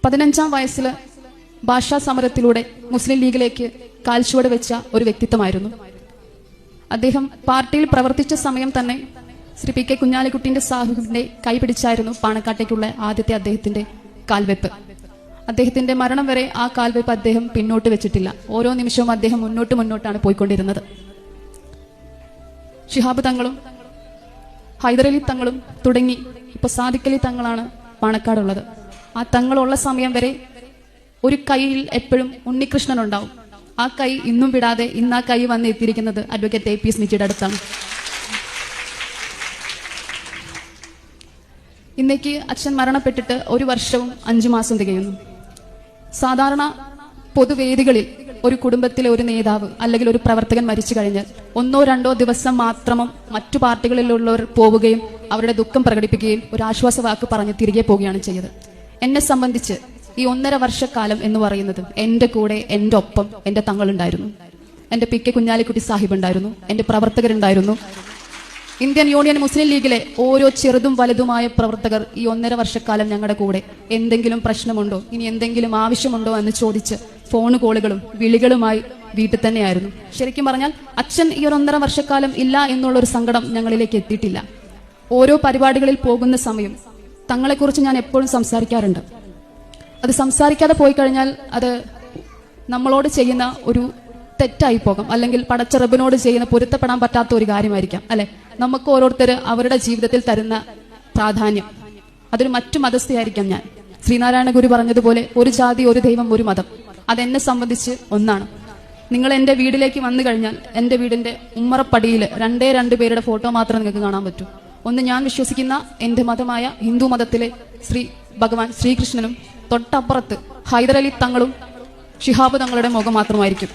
15-ാം വയസ്സിൽ ഭാഷാ സമരത്തിലൂടെ മുസ്ലിം ലീഗിലേക്ക് കാൽച്ചുവട് വെച്ച ഒരു വ്യക്തിത്വമായിരുന്നു അദ്ദേഹം. പാർട്ടിയിൽ പ്രവർത്തിച്ച സമയം തന്നെ ശ്രീ പി കെ കുഞ്ഞാലിക്കുട്ടിന്റെ സാഹിബിന്റെ കൈപിടിച്ചായിരുന്നു പാണക്കാട്ടേക്കുള്ള ആദ്യത്തെ അദ്ദേഹത്തിന്റെ കാൽവെപ്പ്. അദ്ദേഹത്തിന്റെ മരണം വരെ ആ കാൽവെപ്പ് അദ്ദേഹം പിന്നോട്ട് വെച്ചിട്ടില്ല. ഓരോ നിമിഷവും അദ്ദേഹം മുന്നോട്ടാണ് പോയിക്കൊണ്ടിരുന്നത്. ശിഹാബ് തങ്ങളും ഹൈദരലി തങ്ങളും തുടങ്ങി ഇപ്പൊ സാദിഖലി തങ്ങളാണ് പാണക്കാടുള്ളത്. ആ തങ്ങളുള്ള സമയം വരെ ഒരു കൈയിൽ എപ്പോഴും ഉണ്ണികൃഷ്ണൻ ഉണ്ടാവും. ആ കൈ ഇന്നും വിടാതെ ഇന്ന് ആ കൈ വന്ന് എത്തിയിരിക്കുന്നത് അഡ്വക്കേറ്റ് എ പി സ്മിച്ചിയുടെ അടുത്താണ്. ഇന്നേക്ക് അച്ഛൻ മരണപ്പെട്ടിട്ട് 1 വർഷവും 5 മാസം തികയുന്നു. സാധാരണ പൊതുവേദികളിൽ ഒരു കുടുംബത്തിലെ ഒരു നേതാവ് അല്ലെങ്കിൽ ഒരു പ്രവർത്തകൻ മരിച്ചു കഴിഞ്ഞാൽ 1-2 ദിവസം മാത്രം മറ്റു പാർട്ടികളിലുള്ളവർ പോവുകയും അവരുടെ ദുഃഖം പ്രകടിപ്പിക്കുകയും ഒരു ആശ്വാസവാക്ക് പറഞ്ഞ് തിരികെ പോവുകയാണ് ചെയ്തത്. എന്നെ സംബന്ധിച്ച് ഈ 1.5 വർഷക്കാലം എന്ന് പറയുന്നത് എന്റെ കൂടെ എന്റെ ഒപ്പം എന്റെ തങ്ങളുണ്ടായിരുന്നു, എന്റെ പി കെ കുഞ്ഞാലിക്കുട്ടി സാഹിബ് ഉണ്ടായിരുന്നു, എന്റെ പ്രവർത്തകരുണ്ടായിരുന്നു. ഇന്ത്യൻ യൂണിയൻ മുസ്ലിം ലീഗിലെ ഓരോ ചെറുതും വലുതുമായ പ്രവർത്തകർ ഈ 1.5 വർഷക്കാലം ഞങ്ങളുടെ കൂടെ എന്തെങ്കിലും പ്രശ്നമുണ്ടോ, ഇനി എന്തെങ്കിലും ആവശ്യമുണ്ടോ എന്ന് ചോദിച്ച് ഫോൺ കോളുകളും വിളികളുമായി വീട്ടിൽ തന്നെയായിരുന്നു. ശരിക്കും പറഞ്ഞാൽ അച്ഛൻ ഈ 1.5 വർഷക്കാലം ഇല്ല എന്നുള്ളൊരു സങ്കടം ഞങ്ങളിലേക്ക് എത്തിയിട്ടില്ല. ഓരോ പരിപാടികളിൽ പോകുന്ന സമയം തങ്ങളെക്കുറിച്ച് ഞാൻ എപ്പോഴും സംസാരിക്കാറുണ്ട്. അത് സംസാരിക്കാതെ പോയി കഴിഞ്ഞാൽ അത് നമ്മളോട് ചെയ്യുന്ന ഒരു തെറ്റായി പോകും, അല്ലെങ്കിൽ പടച്ച റബ്ബിനോട് ചെയ്യുന്ന പൊരുത്തപ്പെടാൻ പറ്റാത്ത ഒരു കാര്യമായിരിക്കാം അല്ലെ. നമുക്ക് ഓരോരുത്തർ അവരുടെ ജീവിതത്തിൽ തരുന്ന പ്രാധാന്യം അതൊരു മറ്റു മതസ്ഥയായിരിക്കാം. ഞാൻ ശ്രീനാരായണ ഗുരു പറഞ്ഞതുപോലെ ഒരു ജാതി ഒരു ദൈവം ഒരു മതം, അതെന്നെ സംബന്ധിച്ച് ഒന്നാണ്. നിങ്ങൾ എന്റെ വീട്ടിലേക്ക് വന്നു കഴിഞ്ഞാൽ എന്റെ വീടിന്റെ ഉമ്മറപ്പടിയിൽ 2 പേരുടെ ഫോട്ടോ മാത്രമേ നിങ്ങൾക്ക് കാണാൻ പറ്റൂ. ഒന്ന് ഞാൻ വിശ്വസിക്കുന്ന എന്റെ മതമായ ഹിന്ദു മതത്തിലെ ഭഗവാൻ ശ്രീകൃഷ്ണനും തൊട്ടപ്പുറത്ത് ഹൈദരലി തങ്ങളും ശിഹാബ് തങ്ങളുടെ മുഖം മാത്രമായിരിക്കും.